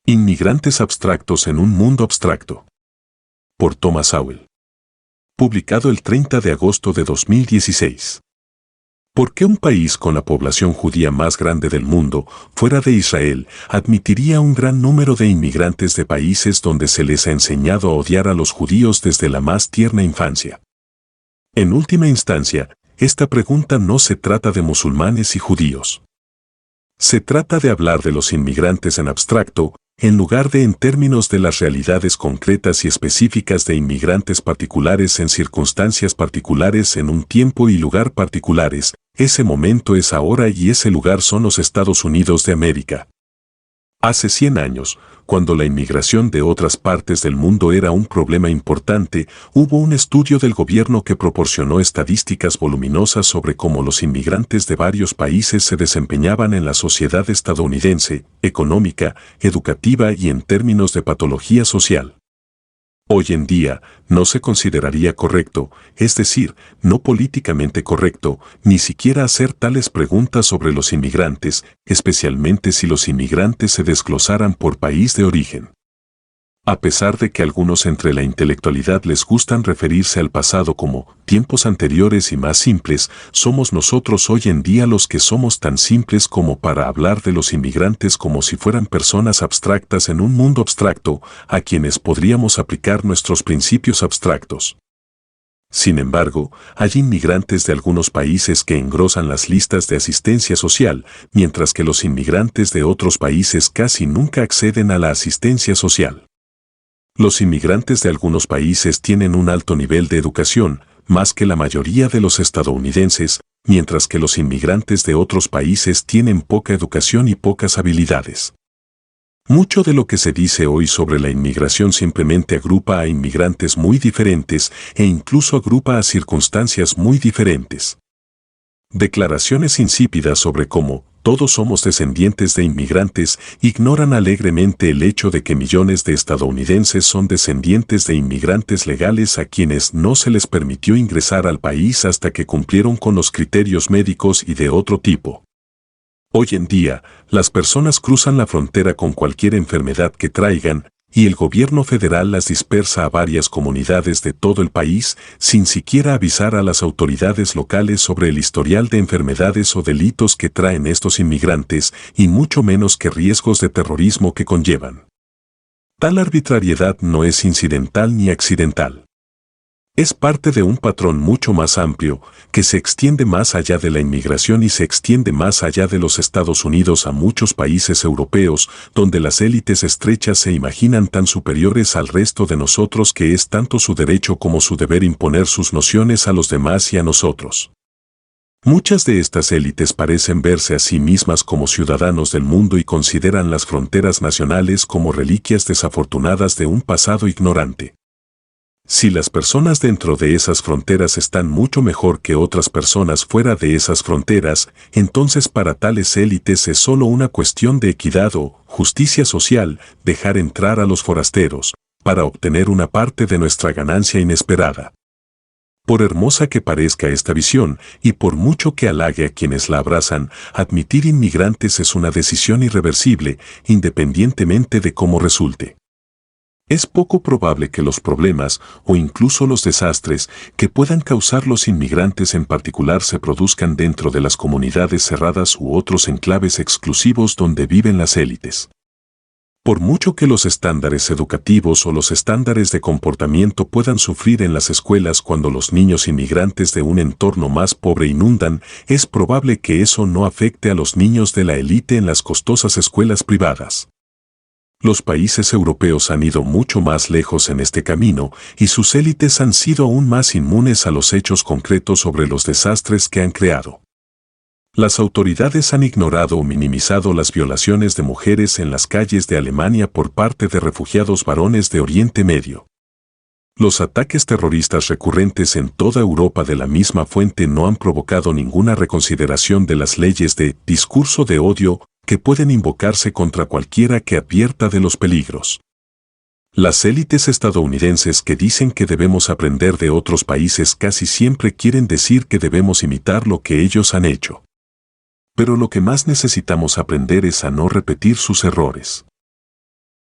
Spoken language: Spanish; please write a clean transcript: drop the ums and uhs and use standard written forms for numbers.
Inmigrantes abstractos en un mundo abstracto. Por Thomas Sowell. Publicado el 30 de agosto de 2016. ¿Por qué un país con la población judía más grande del mundo, fuera de Israel, admitiría un gran número de inmigrantes de países donde se les ha enseñado a odiar a los judíos desde la más tierna infancia? En última instancia, esta pregunta no se trata de musulmanes y judíos. Se trata de hablar de los inmigrantes en abstracto, en lugar de en términos de las realidades concretas y específicas de inmigrantes particulares en circunstancias particulares en un tiempo y lugar particulares. Ese momento es ahora y ese lugar son los Estados Unidos de América. Hace 100 años, cuando la inmigración de otras partes del mundo era un problema importante, hubo un estudio del gobierno que proporcionó estadísticas voluminosas sobre cómo los inmigrantes de varios países se desempeñaban en la sociedad estadounidense, económica, educativa y en términos de patología social. Hoy en día, no se consideraría correcto, es decir, no políticamente correcto, ni siquiera hacer tales preguntas sobre los inmigrantes, especialmente si los inmigrantes se desglosaran por país de origen. A pesar de que algunos entre la intelectualidad les gustan referirse al pasado como tiempos anteriores y más simples, somos nosotros hoy en día los que somos tan simples como para hablar de los inmigrantes como si fueran personas abstractas en un mundo abstracto, a quienes podríamos aplicar nuestros principios abstractos. Sin embargo, hay inmigrantes de algunos países que engrosan las listas de asistencia social, mientras que los inmigrantes de otros países casi nunca acceden a la asistencia social. Los inmigrantes de algunos países tienen un alto nivel de educación, más que la mayoría de los estadounidenses, mientras que los inmigrantes de otros países tienen poca educación y pocas habilidades. Mucho de lo que se dice hoy sobre la inmigración simplemente agrupa a inmigrantes muy diferentes e incluso agrupa a circunstancias muy diferentes. Declaraciones insípidas sobre cómo todos somos descendientes de inmigrantes ignoran alegremente el hecho de que millones de estadounidenses son descendientes de inmigrantes legales a quienes no se les permitió ingresar al país hasta que cumplieron con los criterios médicos y de otro tipo. Hoy en día, las personas cruzan la frontera con cualquier enfermedad que traigan, y el gobierno federal las dispersa a varias comunidades de todo el país sin siquiera avisar a las autoridades locales sobre el historial de enfermedades o delitos que traen estos inmigrantes y mucho menos que riesgos de terrorismo que conllevan. Tal arbitrariedad no es incidental ni accidental. Es parte de un patrón mucho más amplio, que se extiende más allá de la inmigración y se extiende más allá de los Estados Unidos a muchos países europeos, donde las élites estrechas se imaginan tan superiores al resto de nosotros que es tanto su derecho como su deber imponer sus nociones a los demás y a nosotros. Muchas de estas élites parecen verse a sí mismas como ciudadanos del mundo y consideran las fronteras nacionales como reliquias desafortunadas de un pasado ignorante. Si las personas dentro de esas fronteras están mucho mejor que otras personas fuera de esas fronteras, entonces para tales élites es solo una cuestión de equidad o justicia social dejar entrar a los forasteros, para obtener una parte de nuestra ganancia inesperada. Por hermosa que parezca esta visión, y por mucho que halague a quienes la abrazan, admitir inmigrantes es una decisión irreversible, independientemente de cómo resulte. Es poco probable que los problemas, o incluso los desastres, que puedan causar los inmigrantes en particular se produzcan dentro de las comunidades cerradas u otros enclaves exclusivos donde viven las élites. Por mucho que los estándares educativos o los estándares de comportamiento puedan sufrir en las escuelas cuando los niños inmigrantes de un entorno más pobre inundan, es probable que eso no afecte a los niños de la élite en las costosas escuelas privadas. Los países europeos han ido mucho más lejos en este camino y sus élites han sido aún más inmunes a los hechos concretos sobre los desastres que han creado. Las autoridades han ignorado o minimizado las violaciones de mujeres en las calles de Alemania por parte de refugiados varones de Oriente Medio. Los ataques terroristas recurrentes en toda Europa de la misma fuente no han provocado ninguna reconsideración de las leyes de discurso de odio que pueden invocarse contra cualquiera que advierta de los peligros. Las élites estadounidenses que dicen que debemos aprender de otros países casi siempre quieren decir que debemos imitar lo que ellos han hecho. Pero lo que más necesitamos aprender es a no repetir sus errores.